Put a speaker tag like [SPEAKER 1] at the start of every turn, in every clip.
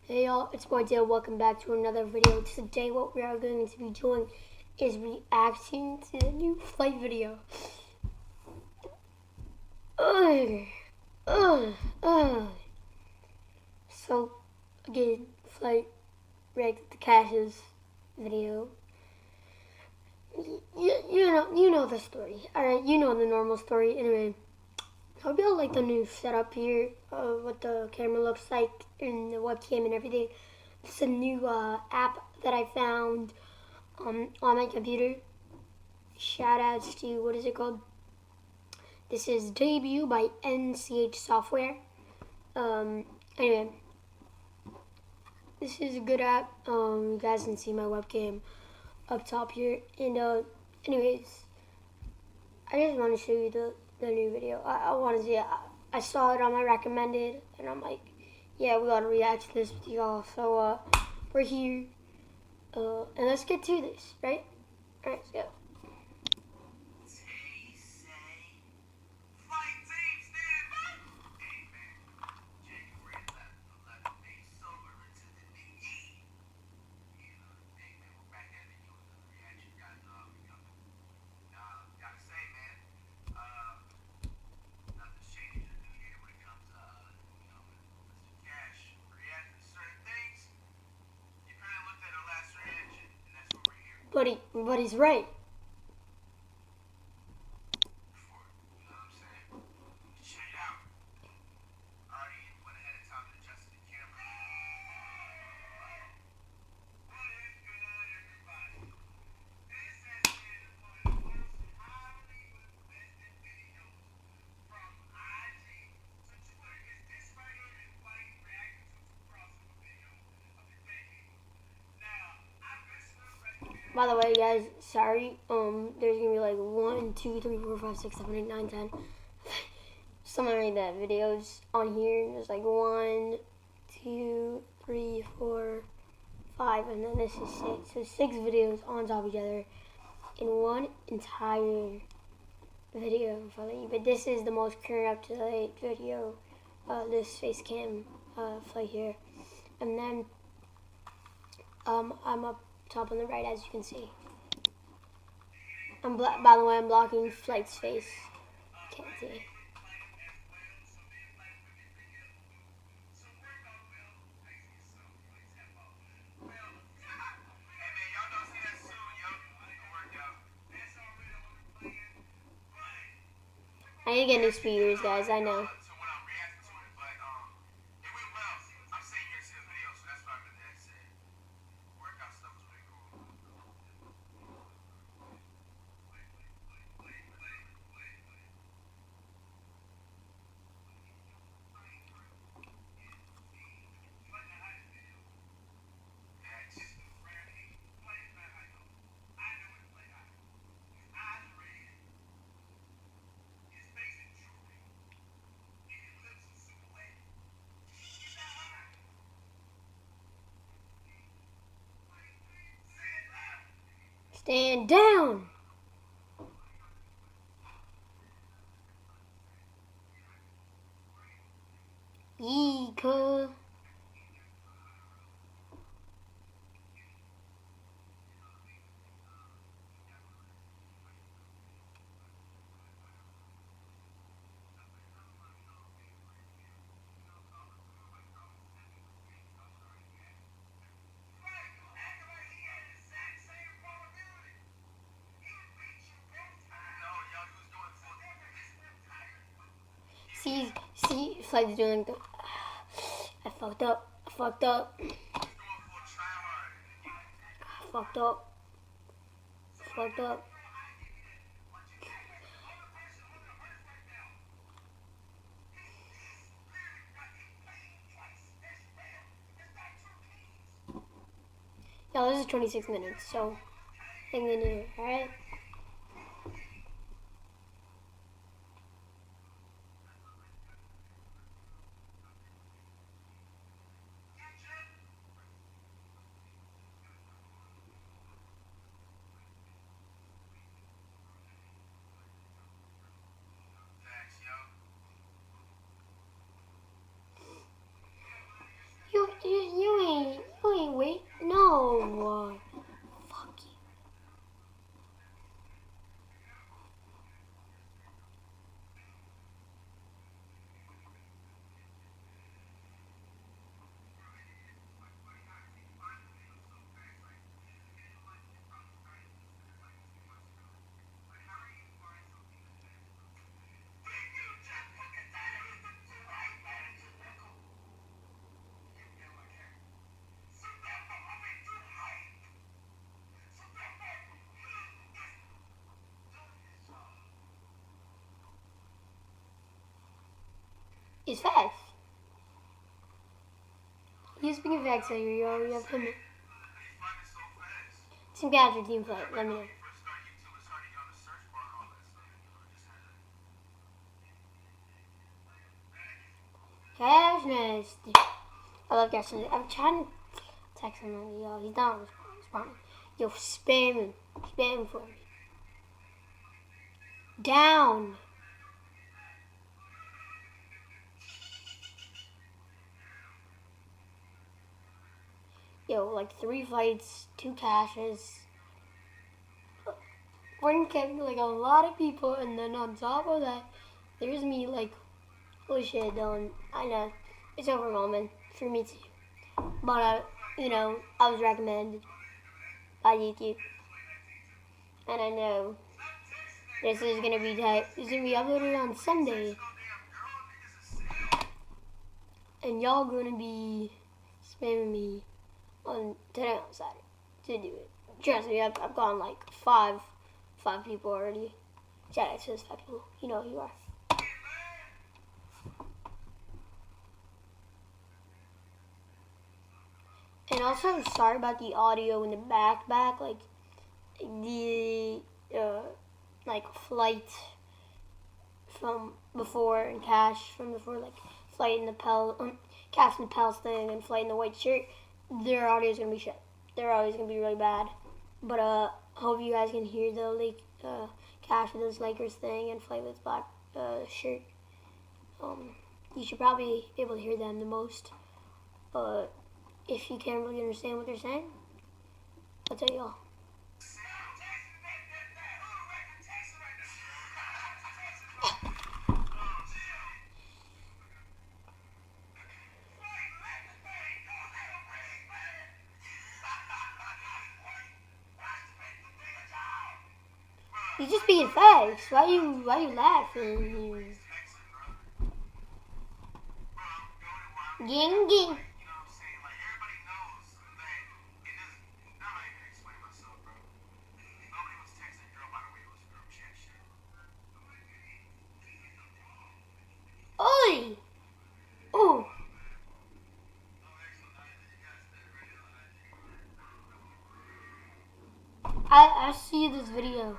[SPEAKER 1] Hey y'all, it's boy Dale. Welcome back to another video. Today what we are going to be doing is reacting to the new Flight video. Ugh, ugh, ugh. So again, Flight reacted to Cash's video. You know the story. Alright, you know the normal story. Anyway, I hope y'all like the new setup here, what the camera looks like and the webcam and everything. It's a new app that I found on my computer. Shout outs to, what is it called? This is Debut by NCH Software. Anyway, this is a good app. You guys can see my webcam up top here. And anyways, I just want to show you the new video. I want to see it. I saw it on my recommended, and I'm like, yeah, we gotta react to this with y'all. So we're here, and let's get to this, right? All right, let's go. But he's right. By the way, guys, sorry. There's gonna be like 1, 2, 3, 4, 5, 6, 7, 8, 9, 10. Something like that. Videos on here. There's like 1, 2, 3, 4, 5, and then this is 6. So 6 videos on top of each other in one entire video. But this is the most current up to date video. This face cam flight here, and then I'm up top on the right, as you can see. By the way, I'm blocking Flight's face. Can't see. I need to get new speakers, guys. I know. Stand down! Yeeka. See, Flight's doing the. I fucked up. I fucked up. I fucked up. I fucked up. Y'all, this is 26 minutes, so hang in here, alright? You He's fast. He's being facts here, yo. You have him. Team catch or team fight? Let me know. Cash nasty. I love Cash nasty. I'm trying to text him, yo. He's not responding. Yo, spam him. Spam him for me. Down. Yo, like 3 fights, 2 cashes. One kept like a lot of people, and then on top of that, there's me like, holy shit, Dylan. I know it's overwhelming for me too, but you know, I was recommended by YouTube, and I know this is gonna be uploaded on Sunday, and y'all gonna be spamming me on today on Saturday to do it. Trust me, I've gone like five people already. Shout out to those 5 people. You know who you are. And also, I'm sorry about the audio in the back, like the like flight from before and Cash from before, like flight in the Cash in the Pels thing and flight in the white shirt. Their audio is gonna be shit. Their audio is gonna be really bad. But hope you guys can hear the Cash with his Lakers thing and flight with black shirt. You should probably be able to hear them the most. If you can't really understand what they're saying, I'll tell y'all. He's just being facts. Why you laughing? Ging ging. Oi! Oh! I see this video.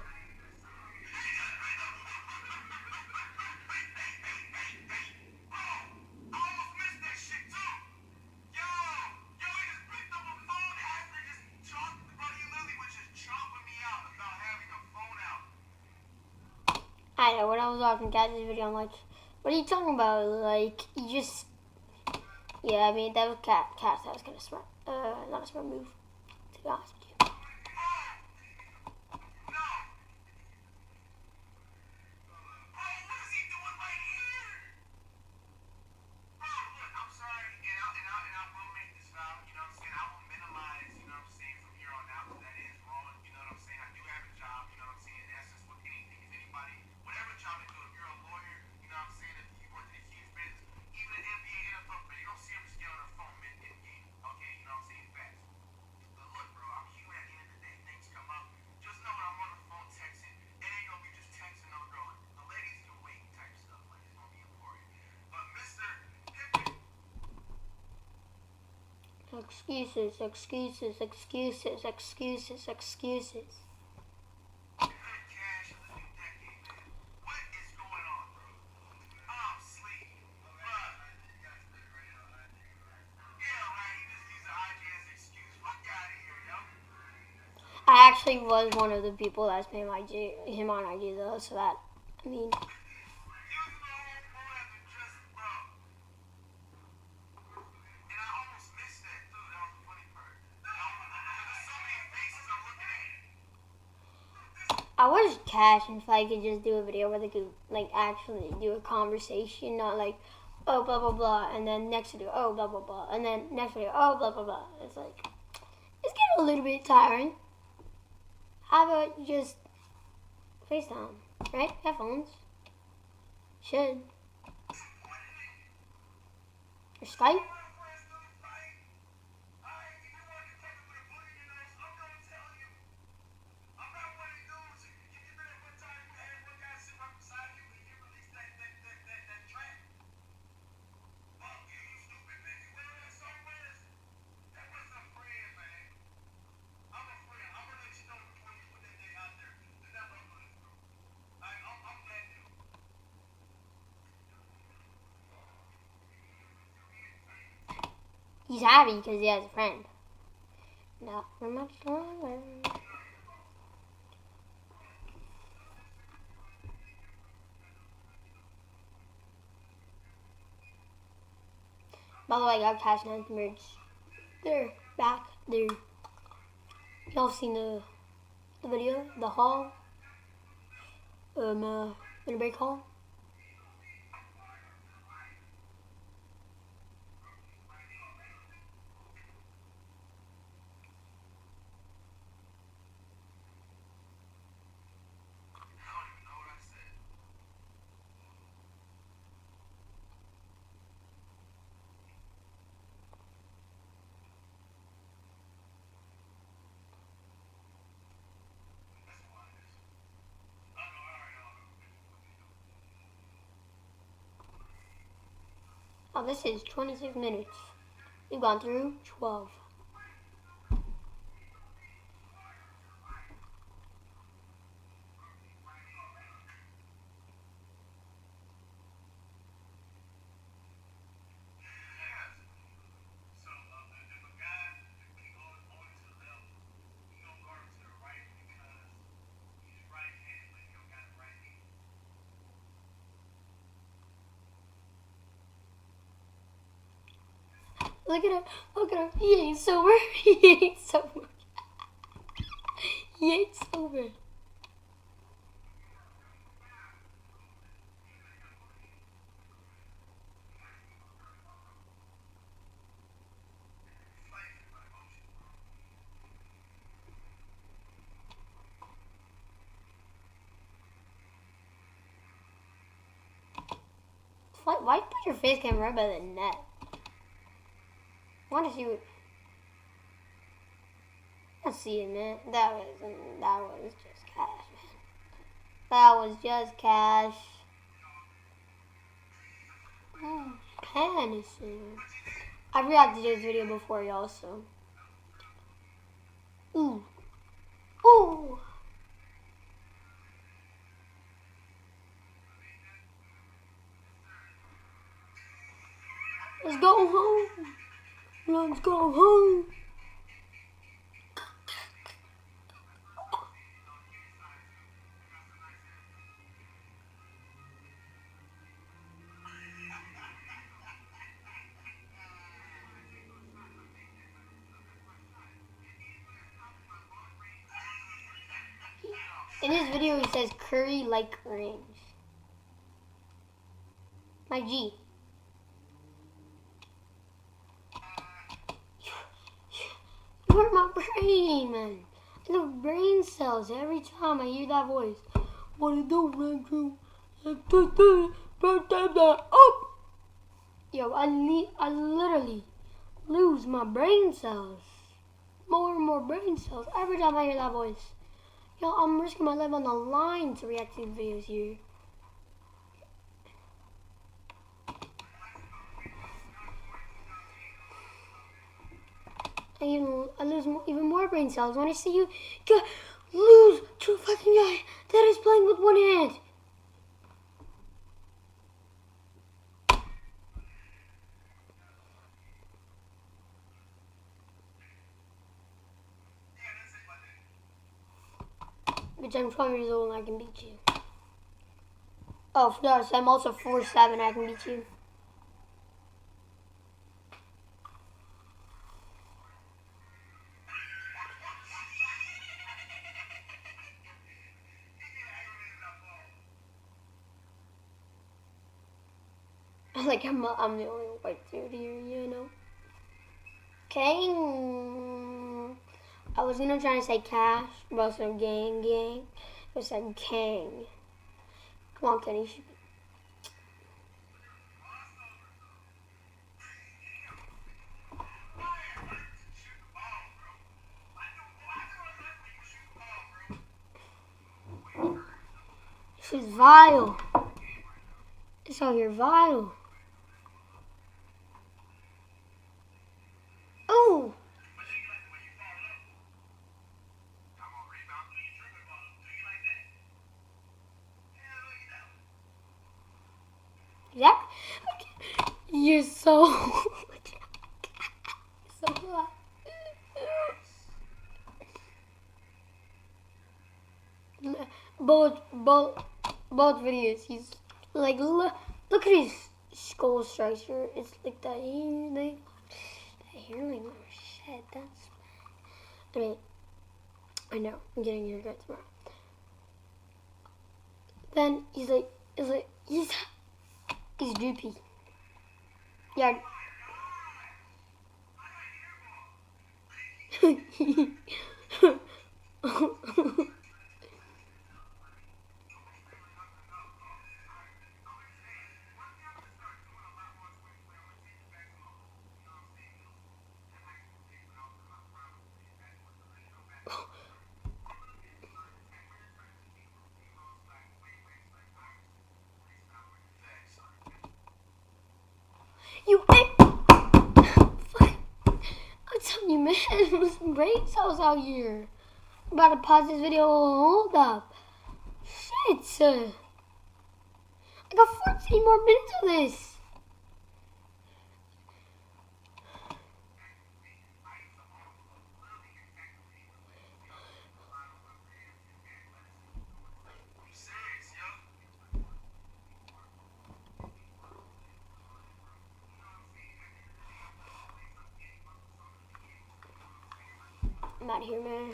[SPEAKER 1] I know, when I was watching Catch's video, I'm like, what are you talking about? Like, you just... Yeah, I mean, that was Catch. That was kind of smart. Not a smart move, to be honest with you. Excuses, excuses, excuses, excuses, excuses. I actually was one of the people that's paying him on IG though, so that, I mean... I wish Cash and Fly could just do a video where they could like actually do a conversation, not like, oh blah blah blah, and then next video, oh blah blah blah, and then next video, oh blah blah blah. It's like, it's getting a little bit tiring. How about you just FaceTime, right? Have phones. Should. Or Skype. He's happy because he has a friend. Not for much longer. By the way, I got Cash 9 merch. They're back. Y'all seen the video, the haul, winter break haul. Oh, this is 26 minutes. We've gone through 12. Look at him. Look at him. He ain't sober. He ain't sober. He ain't sober. Why put your face cam right by the net? I want to see what. Let's see it, man. That was just cash, man. That was just cash. Pennison. I reacted to this video before, y'all, so. Ooh. Ooh. Let's go home. Let's go home. In this video, he says Curry like range. My G. You hurt my brain, man. I love brain cells every time I hear that voice. What do you do, Rancho? Up! Yo, I literally lose my brain cells. More and more brain cells every time I hear that voice. Yo, I'm risking my life on the line to react to these videos here. I lose even more brain cells when I see you lose to a fucking guy that is playing with one hand. Bitch, I'm 12 years old and I can beat you. Oh, yes, I'm also 4'7", I can beat you. Like, I'm the only white dude here, you know? Kang. I was gonna try to say cash, but also gang. It said Kang. Come on, Kenny. This is vile. It's out here vile. Oh! Yeah? You're so... both both videos. He's like, look at his skull structure. It's like that hairline. Oh shit, that's. I mean, I know. I'm getting a haircut tomorrow. Then he's droopy. Yeah. You fuck. I'm telling you, man, there's some brain cells out here. I'm about to pause this video. Hold up. Shit. I got 14 more minutes of this. I'm out of here, man.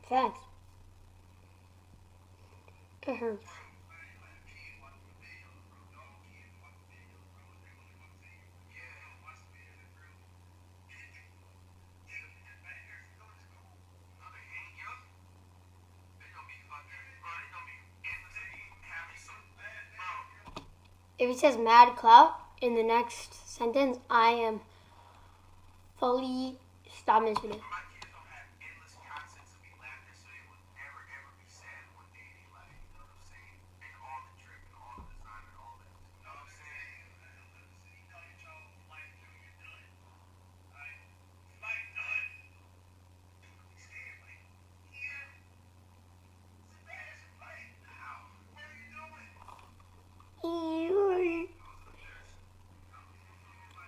[SPEAKER 1] Facts. It hurts. If it says mad clout in the next sentence, I am fully stopping this video.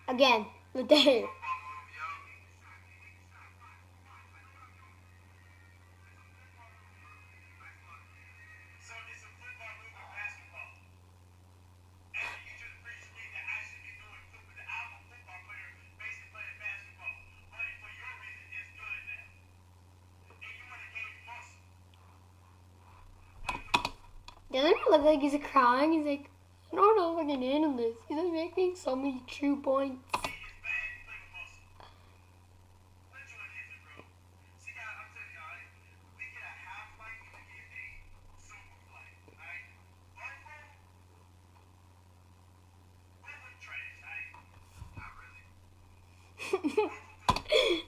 [SPEAKER 1] Again, with the hair. Doesn't it look like he's crying? He's like, I don't know if I can handle this. He's like making so many true points.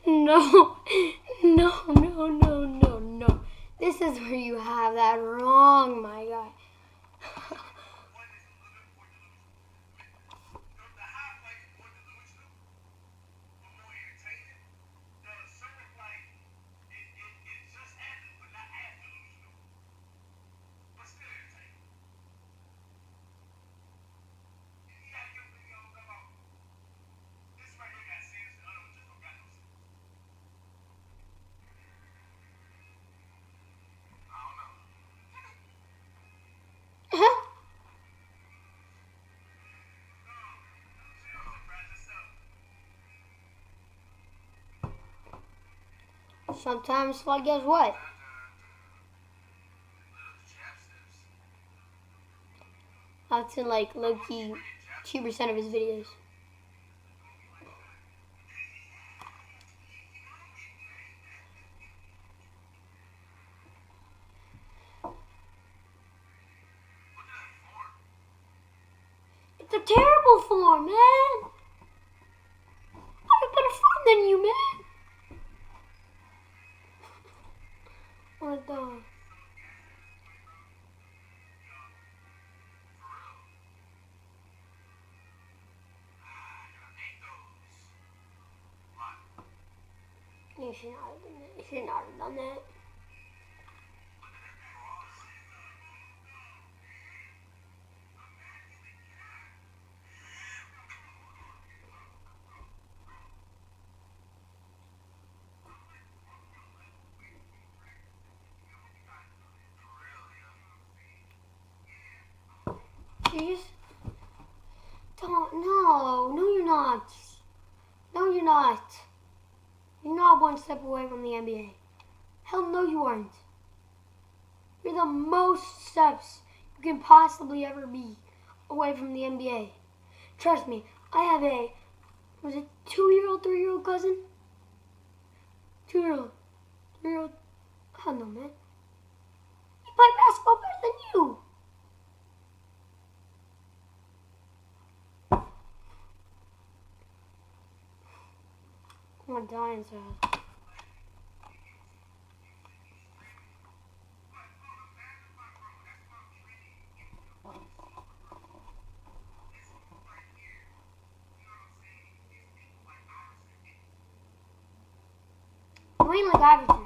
[SPEAKER 1] No, no, no, no, no, no. This is where you have that wrong, my guy. Sometimes, like, guess what? That's in, like, low-key 2% of his videos. It's a terrible form, man! I have a better form than you, man! What the... You should not have done that. You should not have done that. Jeez. Don't, no, you're not. No, you're not. You're not one step away from the NBA. Hell no, you aren't. You're the most steps you can possibly ever be away from the NBA. Trust me, I have a, was it 2-year-old, 3-year-old cousin? 2-year-old, 3-year-old, I don't know, man. He played basketball better than you. I'm gonna die inside. Mainly Iverson.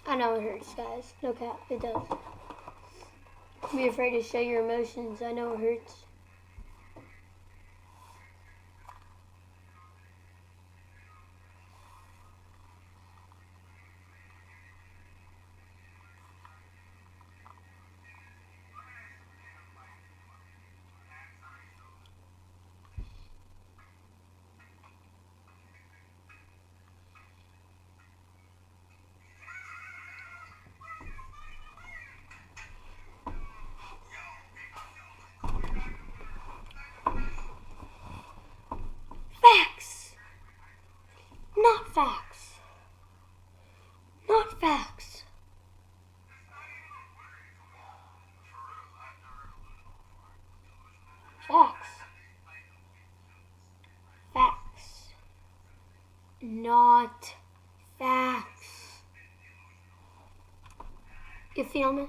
[SPEAKER 1] I know it hurts, guys. No cap, it does. Be afraid to show your emotions. I know it hurts. Facts! Not facts. Not facts. Facts. Facts. Not facts. You feel me?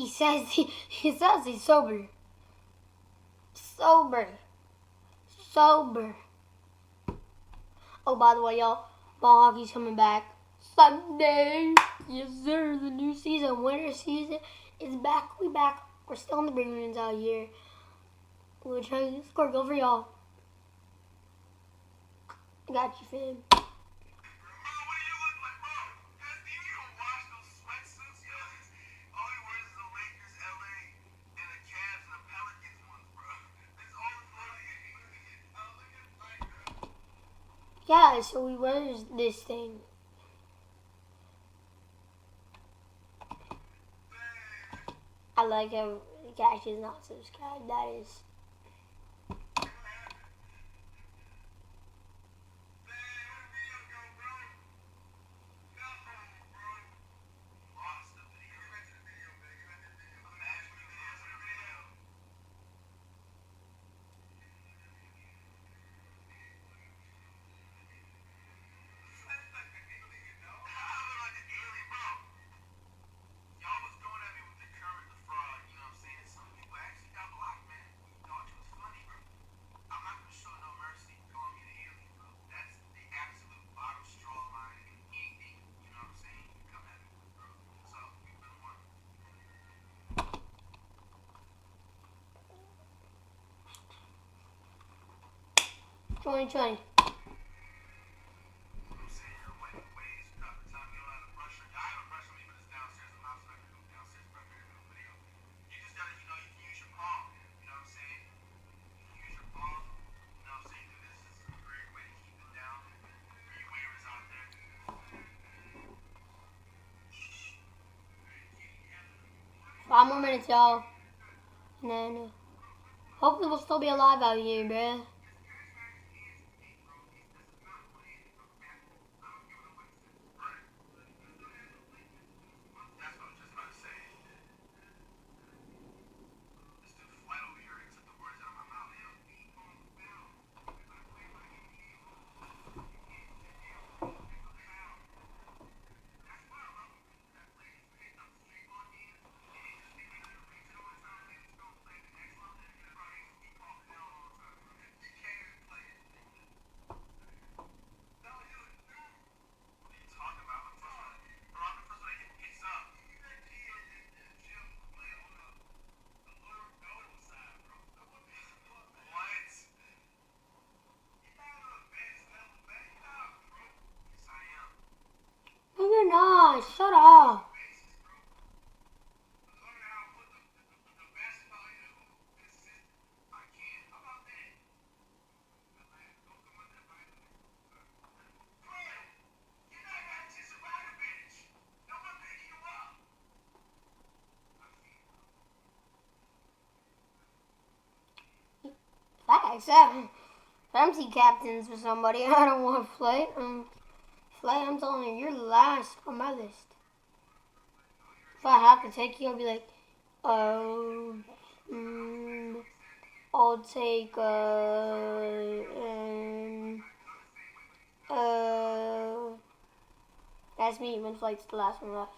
[SPEAKER 1] he says he's sober. Sober. Sober. Oh, by the way, y'all, ball hockey's coming back Sunday. Yes, sir. The new season, winter season, is back. We back. We're still in the big wins out here. We're trying to score a goal for y'all. I got you, fam. Yeah, so we wears this thing. I like how Cash is not subscribed. That is. $20. Five more minutes, y'all. And then hopefully we'll still be alive out here, bruh. No, you're not. Shut up. Facts. Fantasy captains for somebody. I don't want to play. Flay, I'm telling you, you're last on my list. If I have to take you, I'll be like, I'll take, that's me when Flight's the last one left.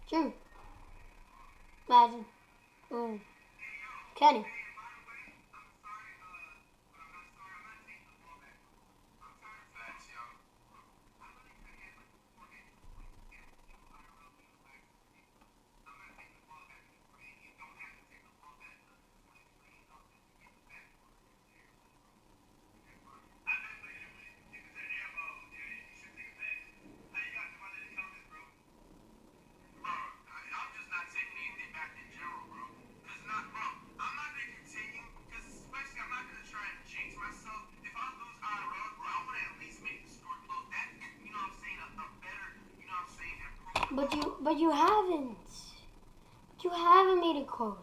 [SPEAKER 1] True. Imagine. Kenny. But you haven't. You haven't made it close.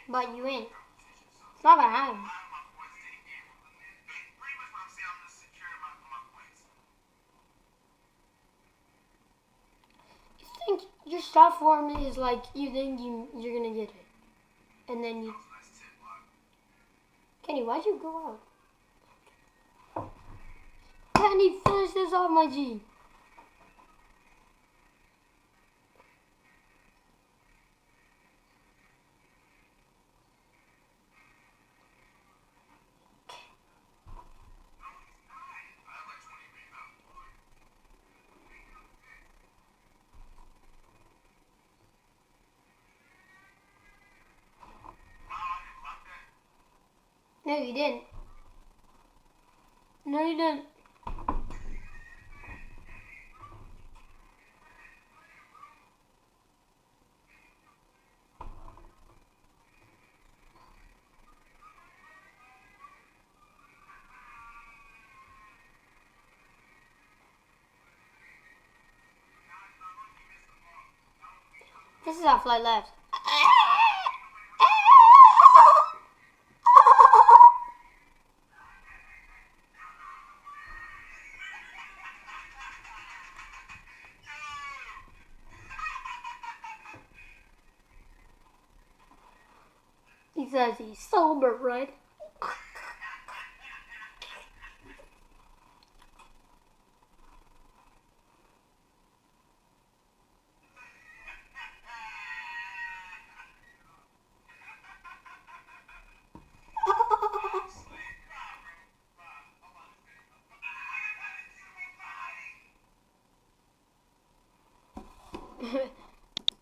[SPEAKER 1] But you ain't. It's not gonna happen. You think your stop form is like you think you're gonna get it, and then you. Kenny, why'd you go out? Kenny, finish this off, my G. No, you didn't. No, you didn't. This is our flight left. He says he's sober, right?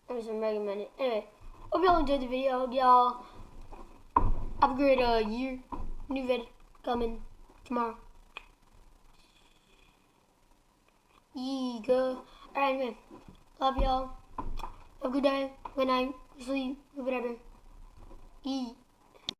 [SPEAKER 1] That was a mega minute. Anyway, hope y'all enjoyed the video. Y'all have a great year. New vid coming tomorrow. Go. Alright, man. Love y'all. Have a good day. Good night. Sleep. Whatever. Eat.